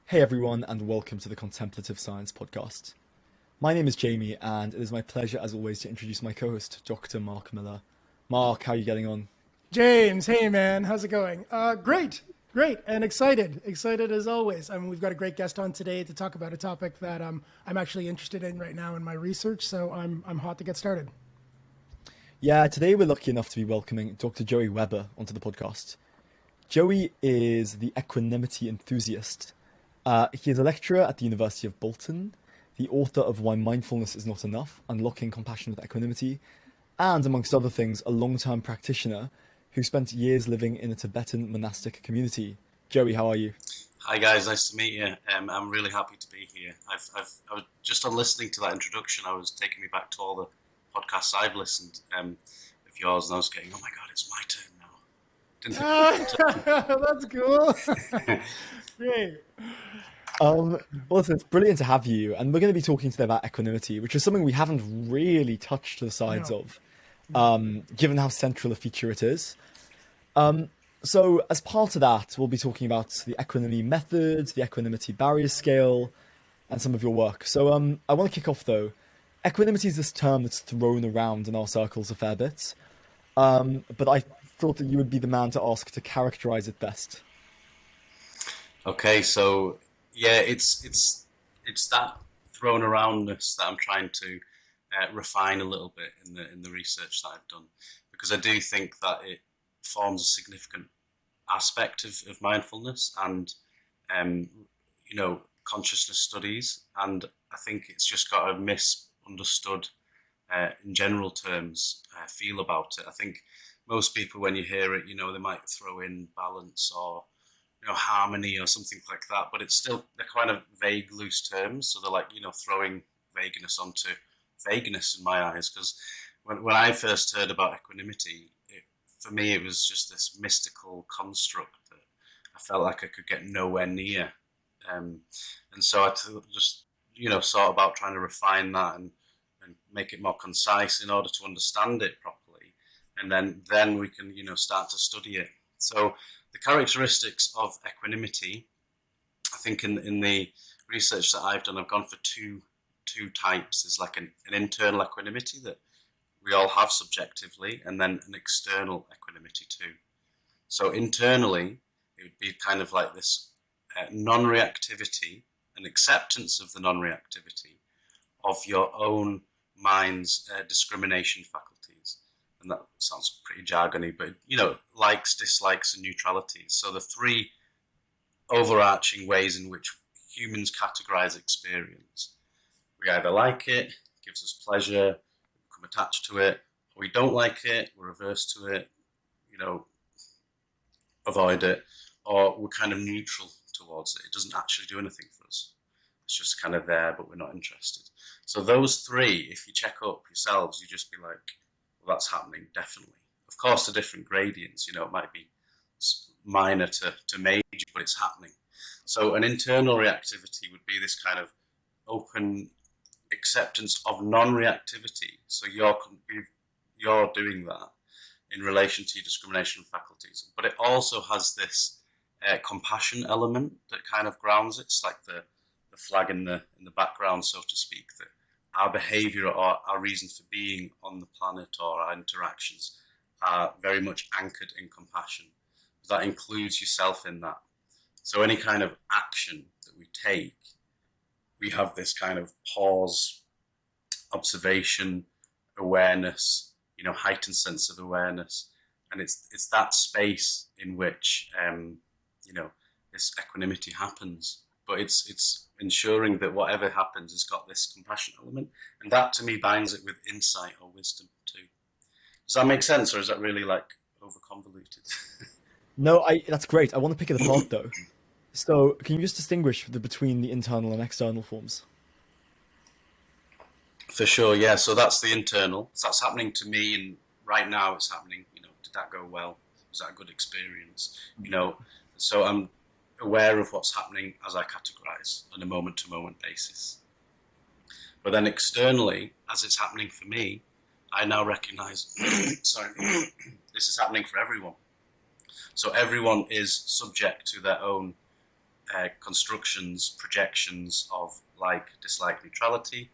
Hey everyone, and welcome to the Contemplative Science Podcast. My name is Jamie, and it is my pleasure, as always, to introduce my co-host, Dr. Mark Miller. Mark, how are you getting on? James, hey man, how's it going? Great, and excited as always. I mean, we've got a great guest on today to talk about a topic that I'm actually interested in right now in my research, so I'm hot to get started. Yeah, today we're lucky enough to be welcoming Dr. Joey Weber onto the podcast. Joey is the equanimity enthusiast. He is a lecturer at the University of Bolton, the author of Why Mindfulness Is Not Enough, Unlocking Compassion with Equanimity, and, amongst other things, a long-term practitioner who spent years living in a Tibetan monastic community. Joey, how are you? Hi guys, nice to meet you. I'm really happy to be here. I was just on listening to that introduction. I was taking me back to all the podcasts I've listened of yours, and I was going, "Oh my god, it's my turn now." That's cool. Great. Well, listen, it's brilliant to have you, and we're going to be talking today about equanimity, which is something we haven't really touched the sides No. of, given how central a feature it is. So, as part of that, we'll be talking about the equanimity methods, the Equanimity Barriers Scale, and some of your work. So, I want to kick off though. Equanimity is this term that's thrown around in our circles a fair bit, but I thought that you would be the man to ask to characterize it best. Okay, so yeah, it's that thrown aroundness that I'm trying to refine a little bit in the research that I've done, because I do think that it forms a significant aspect of mindfulness and consciousness studies, and I think it's just got a misunderstood in general terms feel about it. I think most people, when you hear it, they might throw in balance or harmony or something like that, but they're kind of vague, loose terms. So they're like, throwing vagueness onto vagueness in my eyes. Because when I first heard about equanimity, for me, it was just this mystical construct that I felt like I could get nowhere near. And so I just, thought about trying to refine that and make it more concise in order to understand it properly. And then we can, start to study it. So the characteristics of equanimity, I think in the research that I've done, I've gone for two types. There's like an internal equanimity that we all have subjectively, and then an external equanimity too. So internally, it would be kind of like this non-reactivity, an acceptance of the non-reactivity of your own mind's discrimination faculties. And that sounds pretty jargony, but likes, dislikes, and neutralities. So the three overarching ways in which humans categorize experience. We either like it, gives us pleasure, become attached to it, or we don't like it, we're averse to it, avoid it, or we're kind of neutral towards it. It doesn't actually do anything for us. It's just kind of there, but we're not interested. So those three, if you check up yourselves, you just be like, well, that's happening, definitely. Of course, to different gradients, it might be minor to major, but it's happening. So an internal reactivity would be this kind of open acceptance of non-reactivity. So you're doing that in relation to your discrimination faculties. But it also has this compassion element that kind of grounds it. It's like the flag in the background, so to speak, that our behavior or our reason for being on the planet or our interactions are very much anchored in compassion. That includes yourself in that. So any kind of action that we take, we have this kind of pause, observation, awareness, heightened sense of awareness. And it's that space in which, this equanimity happens. But it's ensuring that whatever happens has got this compassion element. And that, to me, binds it with insight or wisdom, too. Does that make sense, or is that really, over-convoluted? No, that's great. I want to pick it apart though. So, can you just distinguish between the internal and external forms? For sure, yeah. So that's the internal. So that's happening to me, and right now it's happening. Did that go well? Was that a good experience? So I'm aware of what's happening as I categorize on a moment-to-moment basis. But then externally, as it's happening for me, I now recognize, sorry, this is happening for everyone. So everyone is subject to their own constructions, projections of like, dislike, neutrality,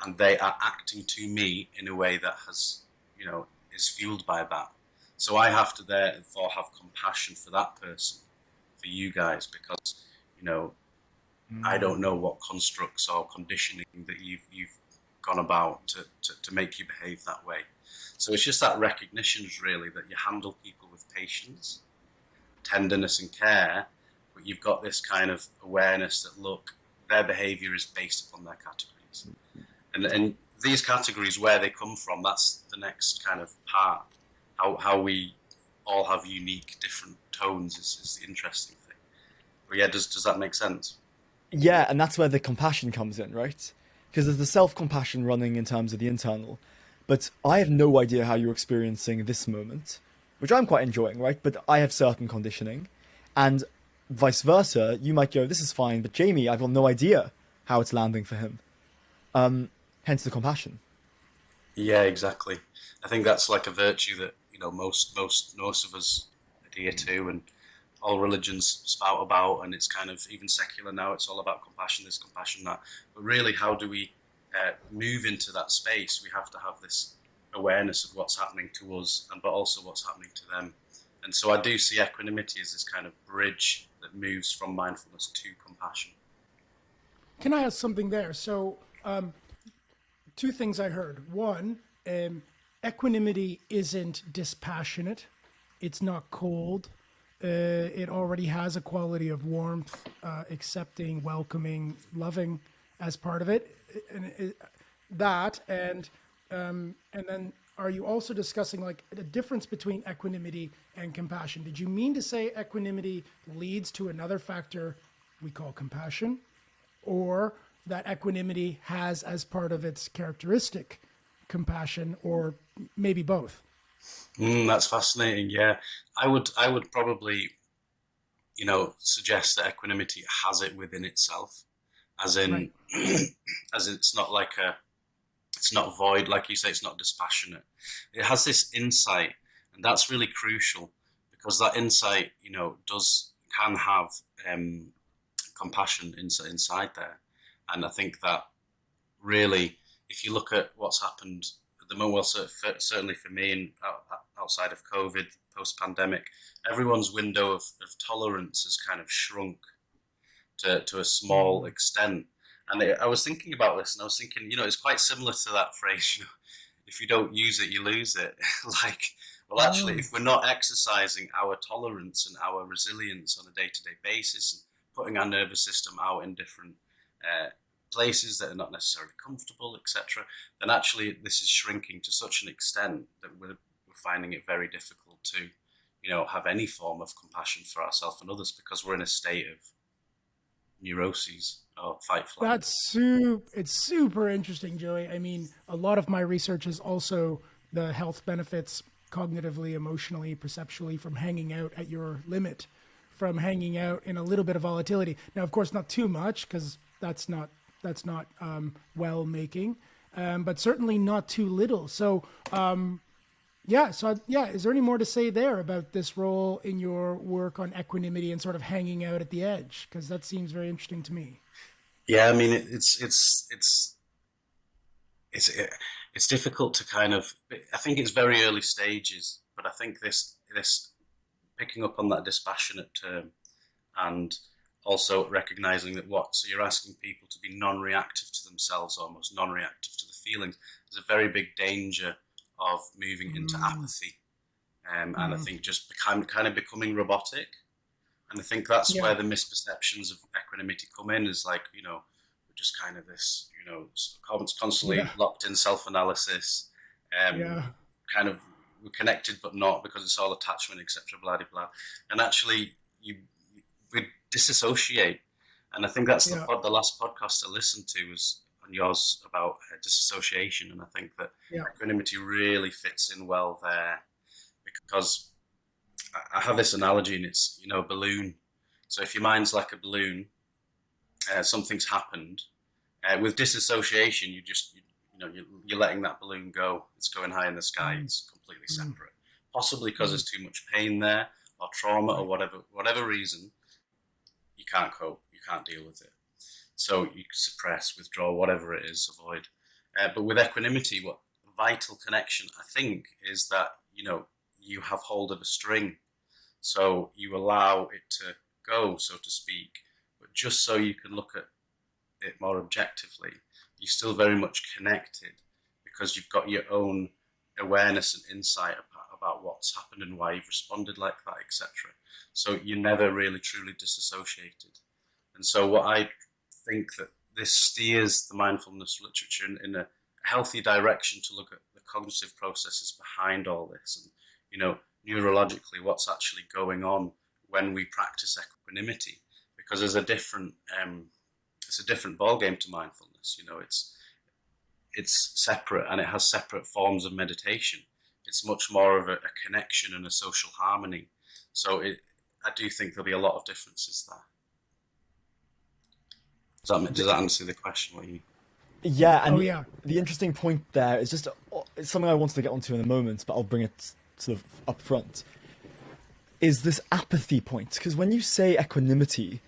and they are acting to me in a way that has, is fueled by that. So I have to therefore have compassion for that person, for you guys, because, I don't know what constructs or conditioning that you've gone about to make you behave that way. So it's just that recognition, really, that you handle people with patience, tenderness and care, but you've got this kind of awareness that, look, their behavior is based upon their categories. And these categories, where they come from, that's the next kind of part. How we all have unique, different tones is the interesting thing. But yeah, does that make sense? Yeah, and that's where the compassion comes in, right? Because there's the self-compassion running in terms of the internal, but I have no idea how you're experiencing this moment, which I'm quite enjoying, right? But I have certain conditioning, and vice versa. You might go, "This is fine," but Jamie, I've got no idea how it's landing for him. Hence the compassion. Yeah, exactly. I think that's like a virtue that most of us adhere to, and all religions spout about, and it's kind of, even secular now, it's all about compassion, this, compassion, that. But really, how do we move into that space? We have to have this awareness of what's happening to us, but also what's happening to them. And so I do see equanimity as this kind of bridge that moves from mindfulness to compassion. Can I ask something there? So, two things I heard. One, equanimity isn't dispassionate. It's not cold. It already has a quality of warmth, accepting, welcoming, loving as part of it. And then are you also discussing like the difference between equanimity and compassion? Did you mean to say equanimity leads to another factor we call compassion, or that equanimity has as part of its characteristic compassion, or maybe both? That's fascinating. Yeah, I would probably, suggest that equanimity has it within itself, as in, Right. as it's not like it's not void, like you say, it's not dispassionate. It has this insight, and that's really crucial, because that insight, can have compassion inside there. And I think that really, if you look at what's happened at the moment, well, certainly for me, and outside of COVID, post-pandemic, everyone's window of tolerance has kind of shrunk to a small extent. And I was thinking about this, and I was thinking, it's quite similar to that phrase, if you don't use it, you lose it. Like, well, actually, if we're not exercising our tolerance and our resilience on a day-to-day basis, and putting our nervous system out in different places that are not necessarily comfortable, etc., then actually this is shrinking to such an extent that we're finding it very difficult to, have any form of compassion for ourselves and others, because we're in a state of neuroses or fight flight. It's super interesting, Joey. I mean, a lot of my research is also the health benefits cognitively, emotionally, perceptually from hanging out at your limit, from hanging out in a little bit of volatility. Now, of course, not too much, because that's not well making, but certainly not too little. So, is there any more to say there about this role in your work on equanimity and sort of hanging out at the edge? Because that seems very interesting to me. Yeah, I mean, it's difficult to kind of. I think it's very early stages, but I think this picking up on that dispassionate term, and also recognizing that so you're asking people to be non-reactive to themselves, almost non-reactive to the feelings. There's a very big danger of moving into apathy, and I think just kind of becoming robotic. And I think that's where the misperceptions of equanimity come in, is like, we're just kind of this, constantly locked in self-analysis, kind of we're connected but not, because it's all attachment, etc., blah, blah, blah. And actually, we disassociate. And I think that's the last podcast I listened to was on yours about disassociation. And I think that equanimity really fits in well there, because I have this analogy, and it's, a balloon. So if your mind's like a balloon, something's happened. With disassociation, you're letting that balloon go. It's going high in the sky. It's completely separate. Possibly because there's too much pain there, or trauma, or whatever reason. You can't cope, you can't deal with it. So you suppress, withdraw, whatever it is, avoid. But with equanimity, what vital connection, I think, is that, you have hold of a string. So you allow it to go, so to speak, but just so you can look at it more objectively, you're still very much connected because you've got your own awareness and insight about what's happened and why you've responded like that, etc. So you're never really truly disassociated. And so what I think that this steers the mindfulness literature in a healthy direction to look at the cognitive processes behind all this, and neurologically what's actually going on when we practice equanimity, because there's a different ball game to mindfulness. It's separate and it has separate forms of meditation. It's much more of a connection and a social harmony. So I do think there'll be a lot of differences there. Does that answer the question? Yeah, and yeah. the interesting point there is just it's something I wanted to get onto in a moment, but I'll bring it sort of up front, is this apathy point. Because when you say equanimity,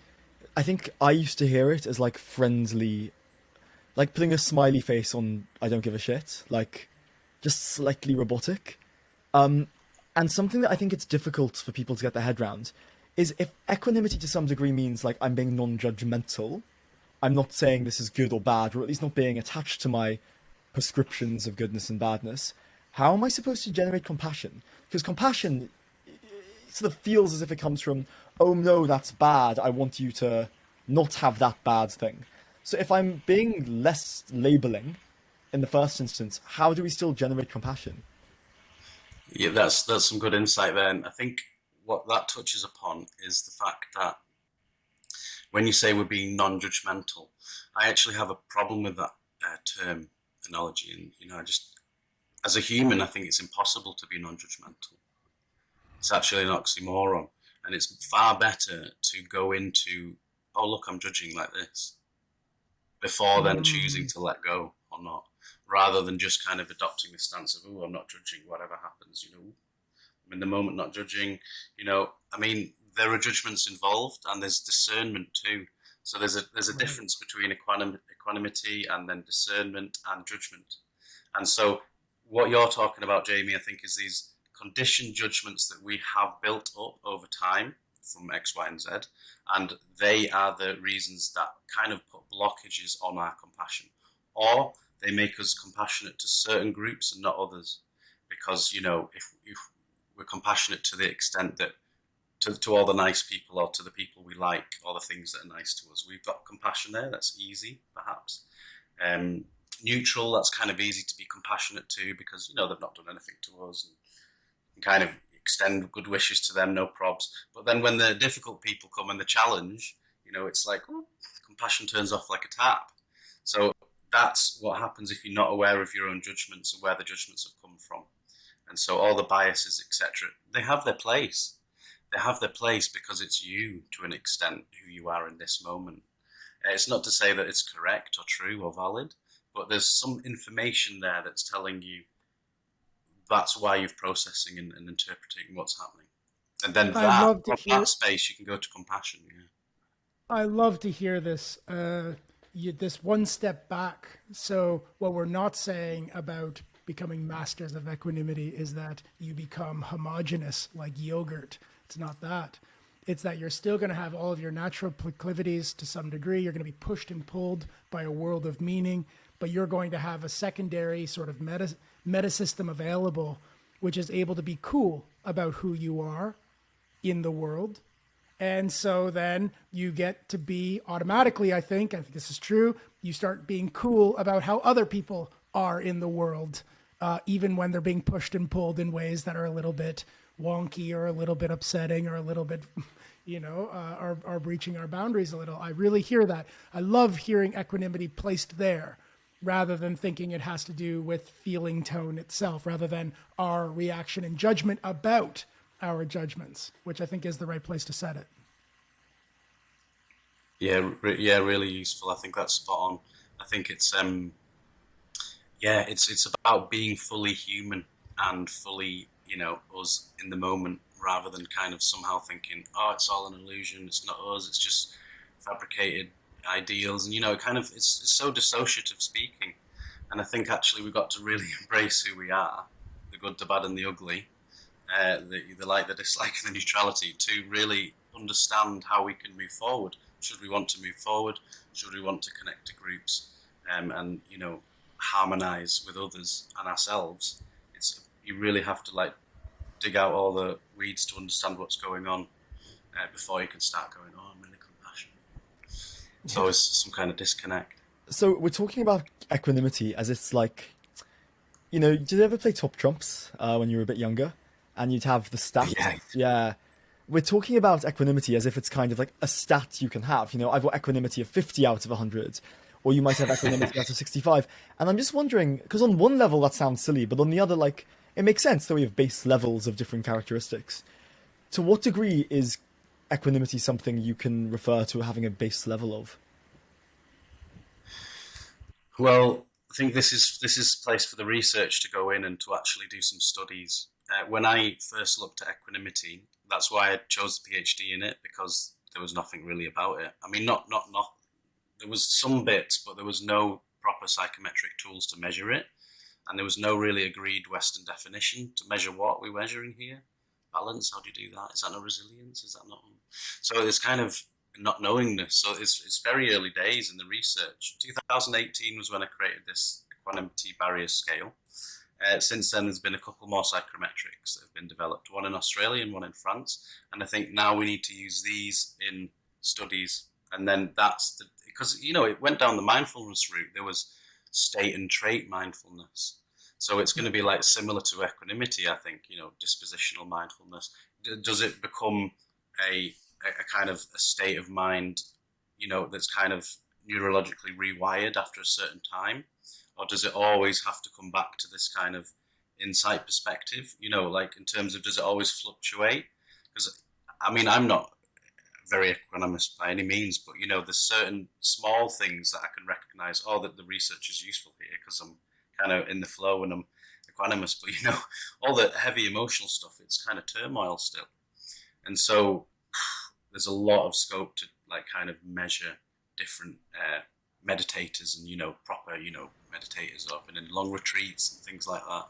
I think I used to hear it as like friendly, like putting a smiley face on I don't give a shit, like just slightly robotic. And something that I think it's difficult for people to get their head around is if equanimity to some degree means like I'm being non-judgmental, I'm not saying this is good or bad, or at least not being attached to my prescriptions of goodness and badness, how am I supposed to generate compassion? Because compassion sort of feels as if it comes from, oh no, that's bad, I want you to not have that bad thing. So if I'm being less labeling in the first instance, how do we still generate compassion? Yeah, that's some good insight there. And I think what that touches upon is the fact that when you say we're being non-judgmental, I actually have a problem with that term analogy. And, as a human, I think it's impossible to be non-judgmental. It's actually an oxymoron. And it's far better to go into, oh, look, I'm judging like this, before then choosing to let go or not, rather than just kind of adopting the stance of, oh, I'm not judging, whatever happens, I'm in the moment not judging, there are judgments involved and there's discernment too. So there's a difference between equanimity and then discernment and judgment. And so what you're talking about, Jamie, I think is these conditioned judgments that we have built up over time from X, Y, and Z, and they are the reasons that kind of put blockages on our compassion, or they make us compassionate to certain groups and not others. Because if we're compassionate to the extent that to all the nice people or to the people we like or the things that are nice to us, we've got compassion there. That's easy, perhaps. Neutral, that's kind of easy to be compassionate to because they've not done anything to us, and kind of extend good wishes to them, no probs. But then when the difficult people come and the challenge, it's like, oh, compassion turns off like a tap. So that's what happens if you're not aware of your own judgments and where the judgments have come from. And so all the biases, etc., they have their place. They have their place because it's you, to an extent, who you are in this moment. It's not to say that it's correct or true or valid, but there's some information there that's telling you that's why you're processing and interpreting what's happening. And then from that space, you can go to compassion. Yeah. I love to hear this. This one step back. So what we're not saying about becoming masters of equanimity is that you become homogenous like yogurt. It's not that. It's that you're still going to have all of your natural proclivities to some degree. You're going to be pushed and pulled by a world of meaning, but you're going to have a secondary sort of meta system available, which is able to be cool about who you are in the world. And so then you get to be automatically, I think this is true, you start being cool about how other people are in the world, even when they're being pushed and pulled in ways that are a little bit wonky or a little bit upsetting or a little bit, are breaching our boundaries a little. I really hear that. I love hearing equanimity placed there rather than thinking it has to do with feeling tone itself, rather than our reaction and judgment about our judgments, which I think is the right place to set it. Yeah, really useful. I think that's spot on. I think it's it's about being fully human and fully, us in the moment, rather than kind of somehow thinking, oh, it's all an illusion, it's not us, it's just fabricated ideals, and it kind of it's so dissociative speaking. And I think actually we've got to really embrace who we are, the good, the bad, and the ugly, the like, the dislike, and the neutrality, to really understand how we can move forward. Should we want to move forward? Should we want to connect to groups, and harmonize with others and ourselves? You really have to dig out all the weeds to understand what's going on before you can start going, oh, I'm really compassionate. It's always some kind of disconnect. So we're talking about equanimity as it's like, did you ever play Top Trumps when you were a bit younger? And you'd have the stats. Yeah. Yeah. We're talking about equanimity as if it's kind of like a stat you can have. I've got equanimity of 50 out of 100, or you might have equanimity out of 65. And I'm just wondering, because on one level that sounds silly, but on the other, it makes sense that we have base levels of different characteristics. To what degree is equanimity something you can refer to having a base level of? Well, I think this is a place for the research to go in and to actually do some studies. When I first looked at equanimity, that's why I chose the PhD in it, because there was nothing really about it. I mean, not. There was some bits, but there was no proper psychometric tools to measure it, and there was no really agreed Western definition to measure what we're measuring here. Balance, how do you do that? Is that not resilience? Is that not? So it's kind of not knowingness. So it's very early days in the research. 2018 was when I created this Equanimity Barriers Scale. Since then, there's been a couple more psychometrics that have been developed, one in Australia and one in France. And I think now we need to use these in studies. And then because it went down the mindfulness route. There was state and trait mindfulness. So it's going to be similar to equanimity, I think, dispositional mindfulness. Does it become a kind of a state of mind, that's kind of neurologically rewired after a certain time? Or does it always have to come back to this kind of insight perspective? In terms of, does it always fluctuate? Because, I mean, I'm not very equanimous by any means, but, there's certain small things that I can recognize, that the research is useful here because I'm kind of in the flow and I'm equanimous. But, all the heavy emotional stuff, it's kind of turmoil still. And so there's a lot of scope to kind of measure different meditators and proper meditators who have been in long retreats and things like that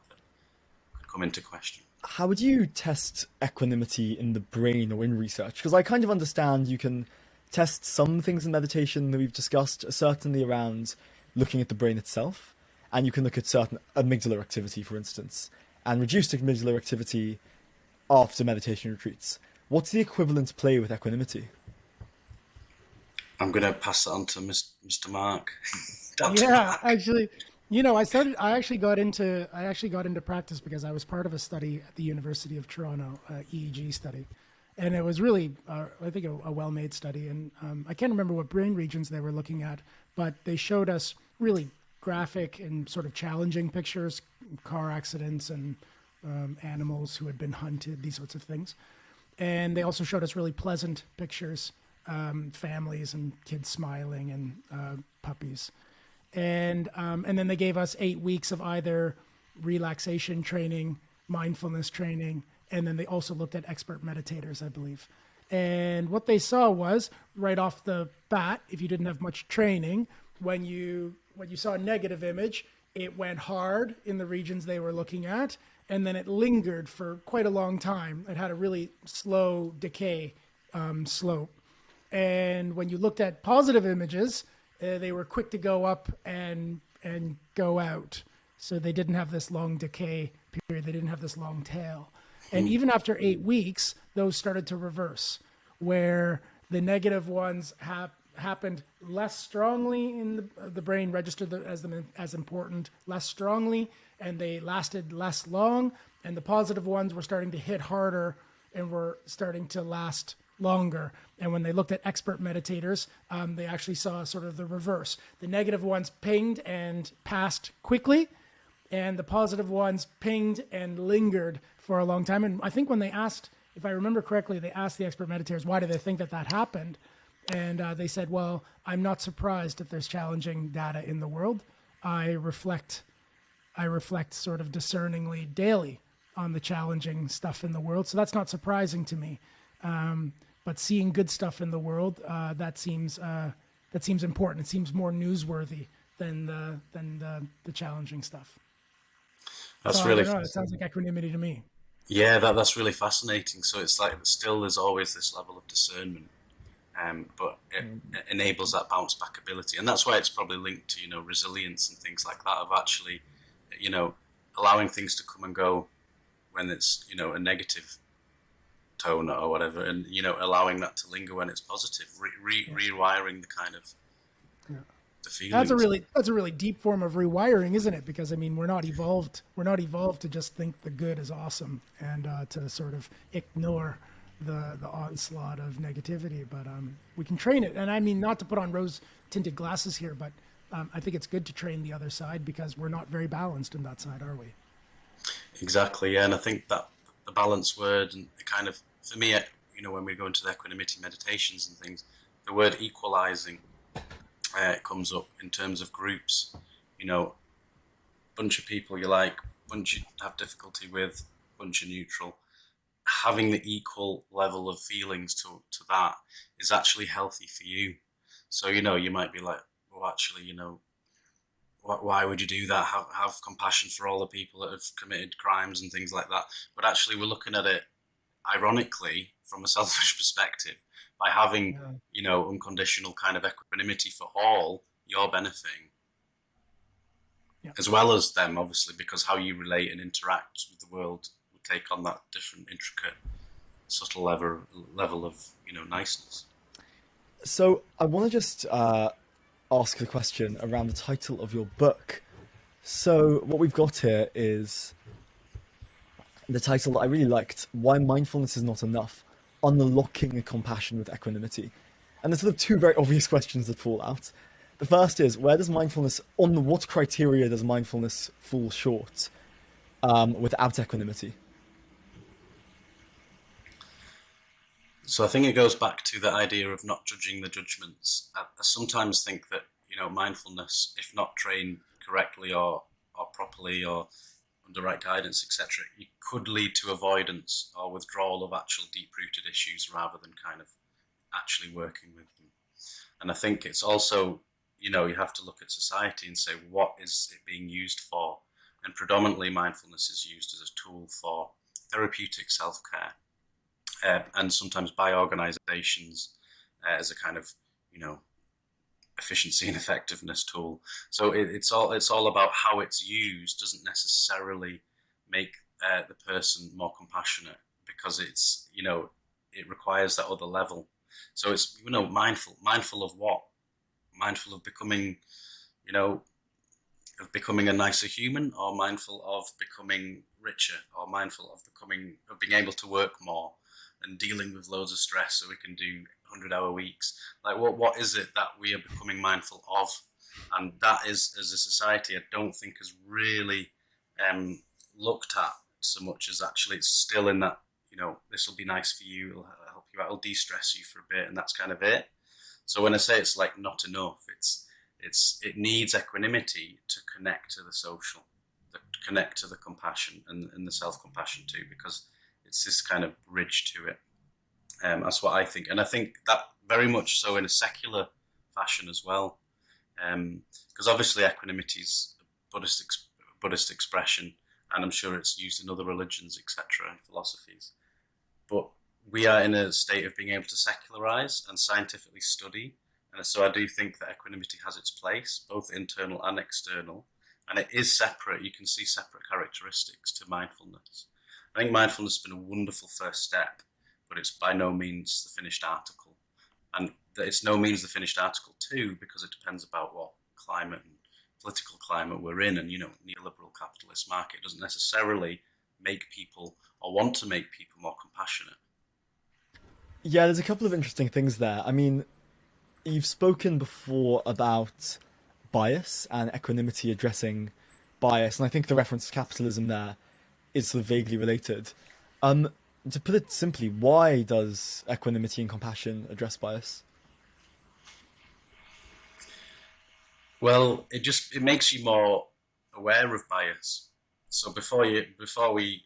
could come into question. How would you test equanimity in the brain or in research? Because I kind of understand you can test some things in meditation that we've discussed, certainly around looking at the brain itself, and you can look at certain amygdala activity, for instance, and reduced amygdala activity after meditation retreats. What's the equivalent play with equanimity? I'm going to pass that on to Mr. Mark. Yeah, actually, I actually got into practice because I was part of a study at the University of Toronto, EEG study, and it was really, I think, a well-made study. And I can't remember what brain regions they were looking at, but they showed us really graphic and sort of challenging pictures, car accidents and animals who had been hunted, these sorts of things. And they also showed us really pleasant pictures, families and kids smiling and puppies. And then they gave us 8 weeks of either relaxation training, mindfulness training, and then they also looked at expert meditators, I believe. And what they saw was, right off the bat, if you didn't have much training, when you saw a negative image, it went hard in the regions they were looking at, and then it lingered for quite a long time. It had a really slow decay slope. And when you looked at positive images, they were quick to go up and go out. So they didn't have this long decay period. They didn't have this long tail. And even after 8 weeks, those started to reverse, where the negative ones happened less strongly in the brain, registered as them as important less strongly, and they lasted less long. And the positive ones were starting to hit harder and were starting to last longer. And when they looked at expert meditators, they actually saw sort of the reverse. The negative ones pinged and passed quickly, and the positive ones pinged and lingered for a long time. And I think when they asked, if I remember correctly, they asked the expert meditators, why do they think that happened? And they said, well, I'm not surprised if there's challenging data in the world. I reflect sort of discerningly daily on the challenging stuff in the world. So that's not surprising to me. but seeing good stuff in the world, that seems important. It seems more newsworthy than the challenging stuff. That's So I really don't know. It sounds like equanimity to me. yeah, that's really fascinating. So it's like still there's always this level of discernment, but it enables that bounce back ability, and that's why it's probably linked to resilience and things like that, of actually you know allowing things to come and go when it's a negative tone or whatever, and allowing that to linger when it's positive, rewiring the kind of Yeah. the feelings. That's a really deep form of rewiring, isn't it? Because I mean, we're not evolved. We're not evolved to just think the good is awesome and to sort of ignore the onslaught of negativity. But we can train it. And I mean, not to put on rose-tinted glasses here, but I think it's good to train the other side because we're not very balanced in that side, are we? Exactly, yeah, and I think that the balance word and the kind of for me, when we go into the equanimity meditations and things, the word equalizing comes up in terms of groups. Bunch of people you like, bunch you have difficulty with, bunch of neutral. Having the equal level of feelings to that is actually healthy for you. So you might be like, well, actually, why would you do that? Have compassion for all the people that have committed crimes and things like that. But actually, we're looking at it ironically from a selfish perspective. By having unconditional kind of equanimity for all, you're benefiting, as well as them, obviously, because how you relate and interact with the world will take on that different, intricate, subtle level of niceness. So I want to just ask a question around the title of your book. So what we've got here is the title that I really liked: "Why Mindfulness Is Not Enough: Unlocking Compassion with Equanimity." And there's sort of two very obvious questions that fall out. The first is, on what criteria does mindfulness fall short without equanimity? So I think it goes back to the idea of not judging the judgments. I sometimes think that mindfulness, if not trained correctly or properly or under right guidance, etc., it could lead to avoidance or withdrawal of actual deep-rooted issues rather than kind of actually working with them. And I think it's also, you have to look at society and say, what is it being used for? And predominantly mindfulness is used as a tool for therapeutic self-care, and sometimes by organizations as a kind of, efficiency and effectiveness tool. So it's all about how it's used. Doesn't necessarily make the person more compassionate, because it's it requires that other level. So it's mindful of what? Mindful of becoming becoming a nicer human, or mindful of becoming richer, or mindful of being able to work more and dealing with loads of stress so we can do 100-hour weeks. Like what is it that we are becoming mindful of? And that is, as a society, I don't think has really looked at so much as actually it's still in that, this will be nice for you, it'll help you out, it'll de-stress you for a bit, and that's kind of it. So when I say it's like not enough, it needs equanimity to connect to the social, to connect to the compassion and the self-compassion too, because it's this kind of bridge to it. That's what I think. And I think that very much so in a secular fashion as well. Because obviously equanimity is a Buddhist expression, and I'm sure it's used in other religions, etc., and philosophies. But we are in a state of being able to secularize and scientifically study. And so I do think that equanimity has its place, both internal and external. And it is separate. You can see separate characteristics to mindfulness. I think mindfulness has been a wonderful first step, but it's by no means the finished article. And it's no means the finished article too, because it depends about what climate and political climate we're in. And, neoliberal capitalist market doesn't necessarily make people or want to make people more compassionate. Yeah, there's a couple of interesting things there. I mean, you've spoken before about bias and equanimity addressing bias, and I think the reference to capitalism there is sort of vaguely related. To put it simply, why does equanimity and compassion address bias? Well, it makes you more aware of bias. So before we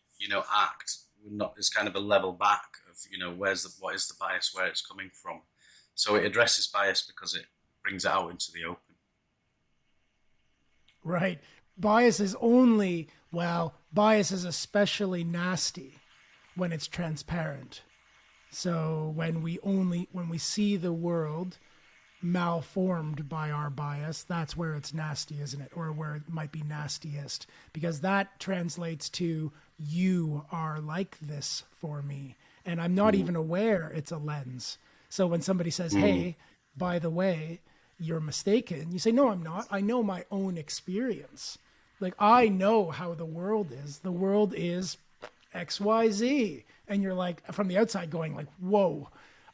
act, we're not. It's kind of a level back of, what is the bias, where it's coming from. So it addresses bias because it brings it out into the open. Right. Bias is especially nasty when it's transparent. So when we see the world malformed by our bias, that's where it's nasty, isn't it? Or where it might be nastiest, because that translates to, you are like this for me, and I'm not even aware it's a lens. So when somebody says, hey, by the way, you're mistaken, you say, no, I'm not. I know my own experience. Like, I know how the world is. The world is XYZ. And you're like, from the outside going like, whoa,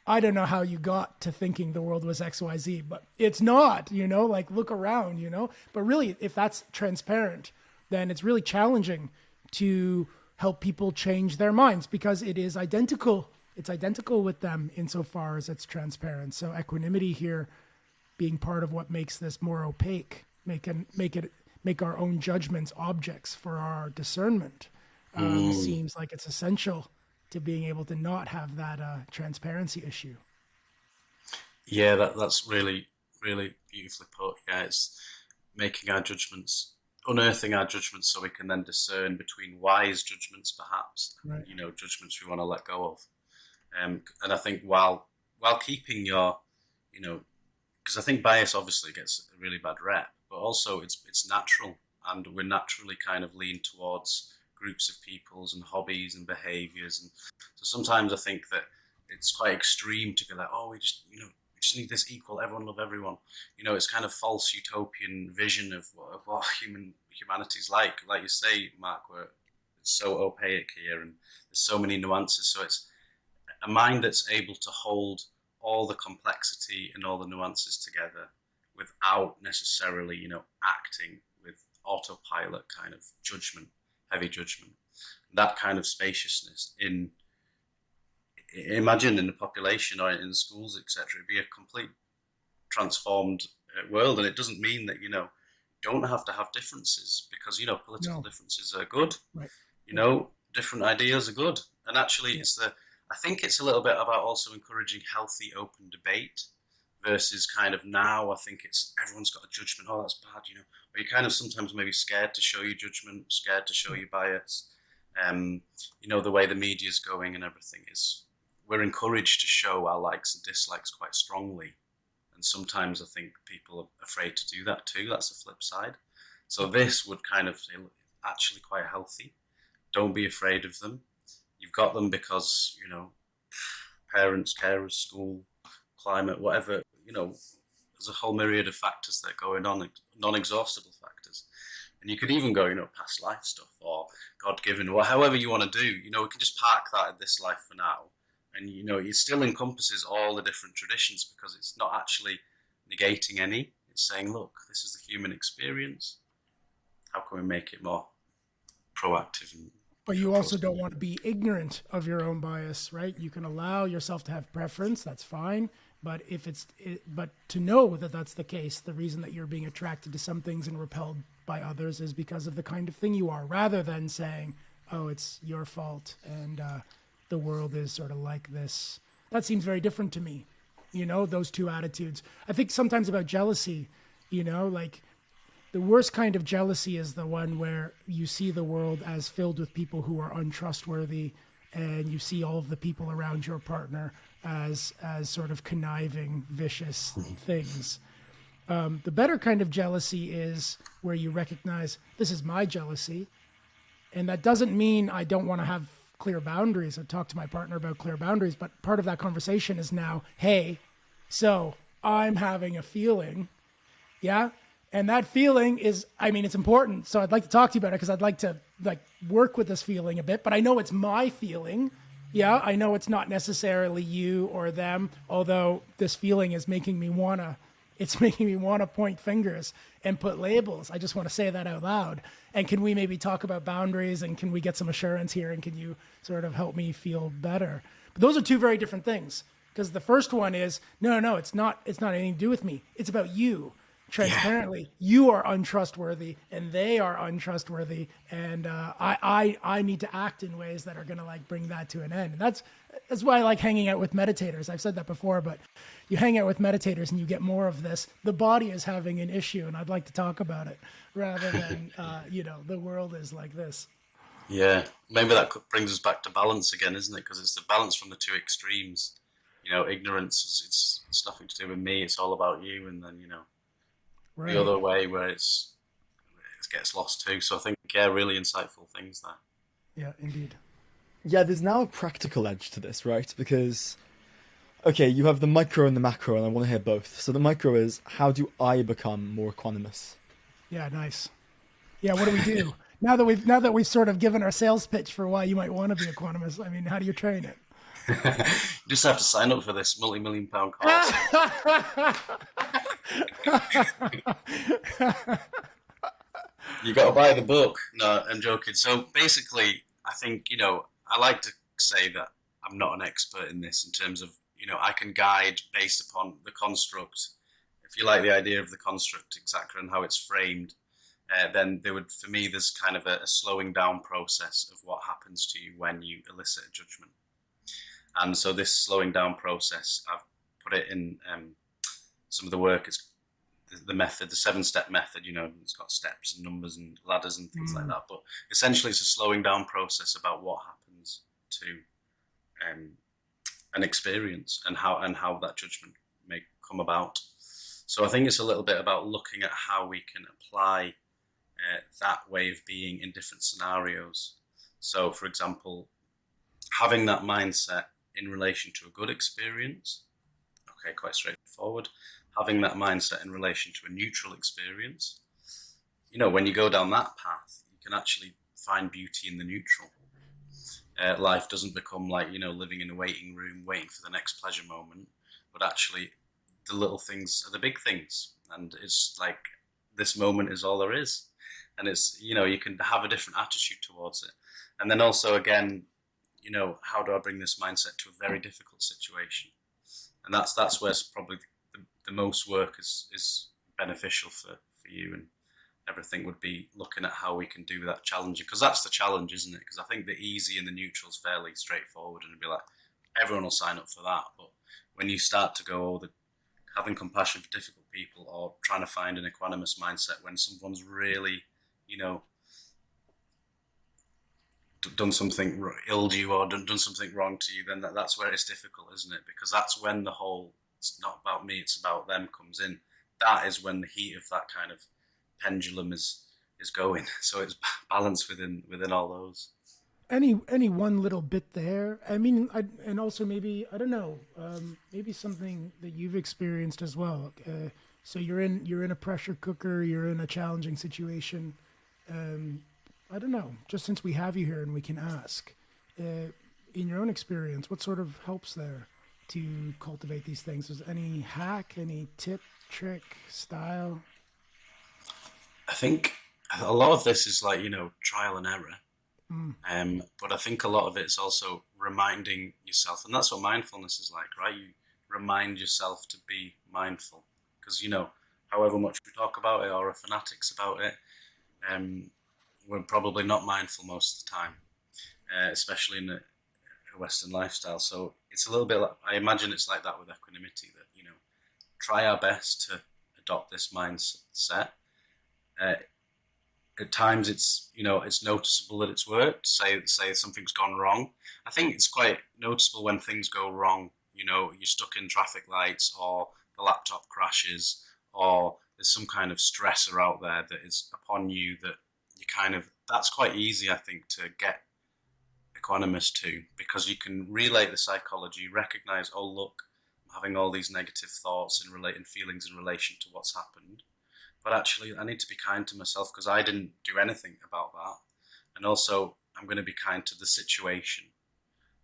I don't know how you got to thinking the world was XYZ, but it's not, like, look around, But really, if that's transparent, then it's really challenging to help people change their minds, because it is identical. It's identical with them insofar as it's transparent. So equanimity here being part of what makes this more opaque, make our own judgments objects for our discernment, seems like it's essential to being able to not have that transparency issue. Yeah, that's really, really beautifully put. Yeah, it's making our judgments, unearthing our judgments, so we can then discern between wise judgments, perhaps, right. and, judgments we want to let go of. And I think while keeping your, because I think bias obviously gets a really bad rep, but also it's natural, and we're naturally kind of lean towards groups of peoples and hobbies and behaviors. And so sometimes I think that it's quite extreme to be like, oh, we just need this equal, everyone love everyone. It's kind of false utopian vision of what humanity's like you say, Mark, where it's so opaque here and there's so many nuances. So it's a mind that's able to hold all the complexity and all the nuances together without necessarily, acting with autopilot kind of judgment, heavy judgment. That kind of spaciousness imagine in the population or in the schools, etc., it'd be a complete transformed world. And it doesn't mean that, don't have to have differences, because, political differences are good. Right. Different ideas are good. And actually I think it's a little bit about also encouraging healthy, open debate versus kind of now I think it's everyone's got a judgment. Oh, that's bad, Or you're kind of sometimes maybe scared to show your judgment, scared to show your bias. The way the media's going and everything is, we're encouraged to show our likes and dislikes quite strongly. And sometimes I think people are afraid to do that too. That's the flip side. So this would kind of say, look, actually quite healthy. Don't be afraid of them. You've got them because, parents, carers, school, climate, whatever, there's a whole myriad of factors that are going on, non-exhaustible factors. And you could even go, past life stuff or God-given, or however you want to do. We can just park that in this life for now. And, it still encompasses all the different traditions, because it's not actually negating any. It's saying, look, this is the human experience. How can we make it more proactive? But you also don't want to be ignorant of your own bias, right? You can allow yourself to have preference. That's fine. But but to know that that's the case, the reason that you're being attracted to some things and repelled by others is because of the kind of thing you are, rather than saying, oh, it's your fault and the world is sort of like this. That seems very different to me, those two attitudes. I think sometimes about jealousy, like the worst kind of jealousy is the one where you see the world as filled with people who are untrustworthy, and you see all of the people around your partner as sort of conniving, vicious things. The better kind of jealousy is where you recognize, this is my jealousy. And that doesn't mean I don't want to have clear boundaries. I talk to my partner about clear boundaries, but part of that conversation is now, hey, so I'm having a feeling. Yeah. And that feeling is, it's important. So I'd like to talk to you about it, because I'd like to work with this feeling a bit, but I know it's my feeling. Yeah. I know it's not necessarily you or them, although this feeling is making me want to point fingers and put labels. I just want to say that out loud. And can we maybe talk about boundaries, and can we get some assurance here, and can you sort of help me feel better? But those are two very different things, because the first one is, no, it's not anything to do with me. It's about you. Yeah. transparently, you are untrustworthy and they are untrustworthy, and I need to act in ways that are going to like bring that to an end. And that's why I like hanging out with meditators. I've said that before, but you hang out with meditators and you get more of this. The body is having an issue, and I'd like to talk about it rather than the world is like this. Yeah, maybe that brings us back to balance again, isn't it? Because it's the balance from the two extremes. Ignorance, it's nothing to do with me, it's all about you. And then, Right. the other way where it gets lost too. So I think, yeah, really insightful things there. Yeah, indeed. Yeah, there's now a practical edge to this, right? Because, okay, you have the micro and the macro, and I want to hear both. So the micro is, how do I become more equanimous? Yeah, nice. Yeah, what do we do? Now that we've sort of given our sales pitch for why you might want to be equanimous, I mean, how do you train it? You just have to sign up for this multi-million-pound course. You got to buy the book. No, I'm joking. So basically, I think, I like to say that I'm not an expert in this in terms of, I can guide based upon the construct. If you like the idea of the construct exactly and how it's framed, then for me, there's kind of a slowing down process of what happens to you when you elicit a judgment. And so this slowing down process, I've put it in some of the work. It's the method, the 7-step method. It's got steps and numbers and ladders and things like that. But essentially, it's a slowing down process about what happens to an experience and how that judgment may come about. So I think it's a little bit about looking at how we can apply that way of being in different scenarios. So, for example, having that mindset in relation to a good experience, okay, quite straightforward. Having that mindset in relation to a neutral experience, when you go down that path, you can actually find beauty in the neutral. Life doesn't become like, living in a waiting room, waiting for the next pleasure moment, but actually the little things are the big things. And it's like, this moment is all there is. And it's, you can have a different attitude towards it. And then also, again, how do I bring this mindset to a very difficult situation? And that's where probably the most work is beneficial for you, and everything would be looking at how we can do that challenging, because that's the challenge, isn't it? Because I think the easy and the neutral is fairly straightforward, and it'd be like, everyone will sign up for that. But when you start to go, having compassion for difficult people, or trying to find an equanimous mindset when someone's really, done something ill to you or done something wrong to you, then that's where it's difficult, isn't it? Because that's when the whole, it's not about me, it's about them comes in. That is when the heat of that kind of pendulum is going. So it's balance within all those. Any one little bit there? I mean, and also maybe, I don't know, maybe something that you've experienced as well. So you're in a pressure cooker, you're in a challenging situation. I don't know, just since we have you here and we can ask, in your own experience, what sort of helps there to cultivate these things? Is any hack, any tip, trick, style? I think a lot of this is like, trial and error. But I think a lot of it is also reminding yourself, and that's what mindfulness is like, right? You remind yourself to be mindful, because, however much we talk about it or are fanatics about it, we're probably not mindful most of the time, especially in a Western lifestyle. So it's a little bit like, I imagine it's like that with equanimity, that, try our best to adopt this mindset. At times it's, it's noticeable that it's worked. Say something's gone wrong. I think it's quite noticeable when things go wrong. You're stuck in traffic lights, or the laptop crashes, or there's some kind of stressor out there that is upon you that that's quite easy, I think, to get equanimous to, because you can relate the psychology, recognize, oh, look, I'm having all these negative thoughts and feelings in relation to what's happened. But actually, I need to be kind to myself because I didn't do anything about that. And also, I'm going to be kind to the situation.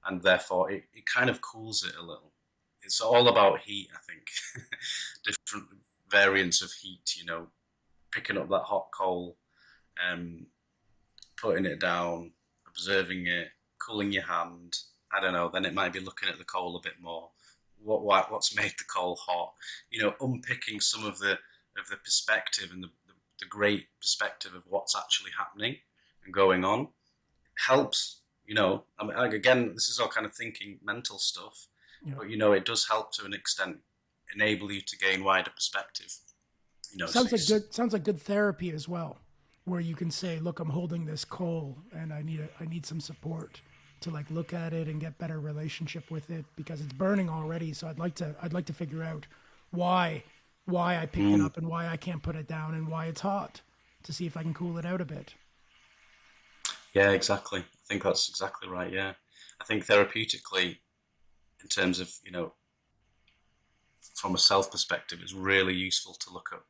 And therefore, it kind of cools it a little. It's all about heat, I think. Different variants of heat, picking up that hot coal, putting it down, observing it, cooling your hand. I don't know, then it might be looking at the coal a bit more. What's made the coal hot? Unpicking some of the of the perspective and the great perspective of what's actually happening and going on helps, you know. I mean, like, again, this is all kind of thinking mental stuff, Yeah. but, you know, it does help to an extent enable you to gain wider perspective. You know, Sounds like good therapy as well, where you can say, look, I'm holding this coal and I need some support to like look at it and get better relationship with it because it's burning already. So I'd like to figure out why I picked it up and why I can't put it down and why it's hot to see if I can cool it out a bit. Yeah, exactly. I think that's exactly right. Yeah. I think therapeutically, in terms of, you know, from a self perspective, it's really useful to look at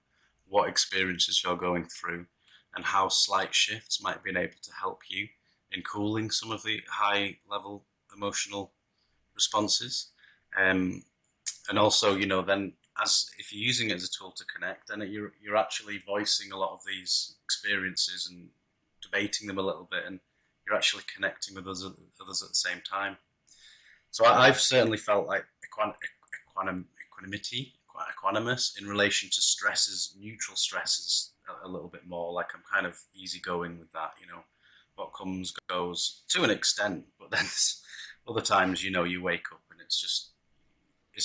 what experiences you're going through and how slight shifts might be able to help you in cooling some of the high level emotional responses. And also, you know, then as if you're using it as a tool to connect, then you're actually voicing a lot of these experiences and debating them a little bit, and you're actually connecting with others at the same time. So I've certainly felt like equanimous in relation to stresses, neutral stresses, a little bit more. Like I'm kind of easygoing with that, you know. What comes goes to an extent, but then there's other times, you know, you wake up and it's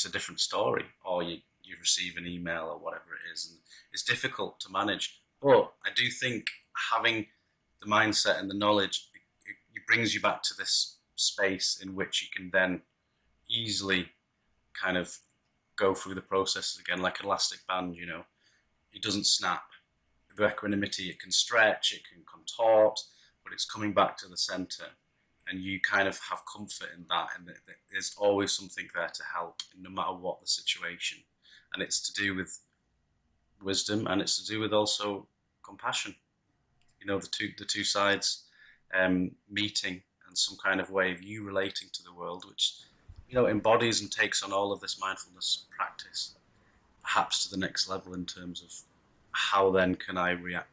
a different story, or you receive an email or whatever it is, and it's difficult to manage. But I do think having the mindset and the knowledge, it brings you back to this space in which you can then easily kind of go through the processes again, like an elastic band, you know. It doesn't snap. With equanimity, it can stretch, it can contort, but it's coming back to the center, and you kind of have comfort in that, and there's always something there to help, no matter what the situation. And it's to do with wisdom, and it's to do with also compassion. You know, the two sides meeting, and some kind of way of you relating to the world, which, you know, embodies and takes on all of this mindfulness practice, perhaps to the next level in terms of how then can I react,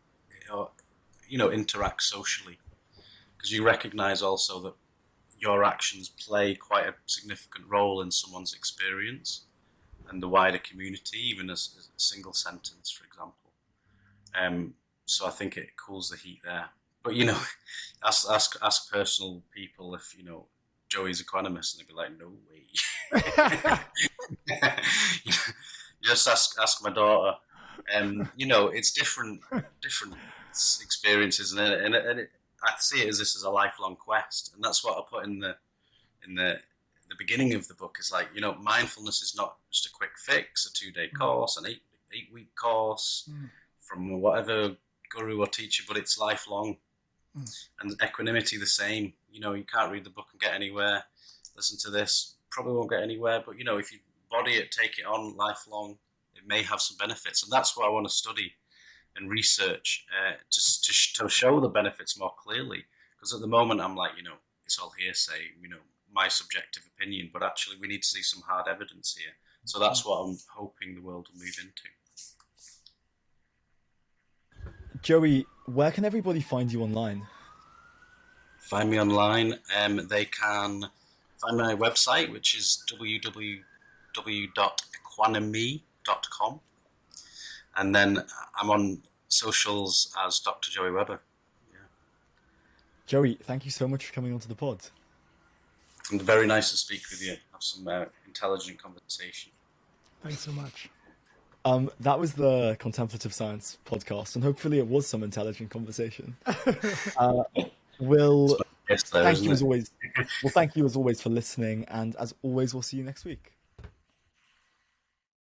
or, you know, interact socially, because you recognize also that your actions play quite a significant role in someone's experience and the wider community, even as a single sentence, for example. So I think it cools the heat there. But, you know, ask personal people if, you know, Joey's equanimous, and they'd be like, no way. Just ask my daughter. You know, it's different experiences, and I see it as this as a lifelong quest, and that's what I put in the beginning of the book. Is like, you know, mindfulness is not just a quick fix, a 2-day course, an 8-week course from whatever guru or teacher, but it's lifelong. And equanimity the same. You know, you can't read the book and get anywhere. Listen to this, probably won't get anywhere, but, you know, if you body it, take it on lifelong, it may have some benefits. And that's what I want to study and research to show the benefits more clearly. Because at the moment I'm like, you know, it's all hearsay, you know, my subjective opinion, but actually we need to see some hard evidence here. So that's what I'm hoping the world will move into. Joey, where can everybody find you online? Find me online. They can find my website, which is www.equanimity.com. And then I'm on socials as Dr. Joey Webber. Yeah. Joey, thank you so much for coming onto the pod. And very nice to speak with you. Have some intelligent conversation. Thanks so much. That was the Contemplative Science podcast, and hopefully it was some intelligent conversation. Thank you as always. Well, thank you as always for listening, and as always, we'll see you next week.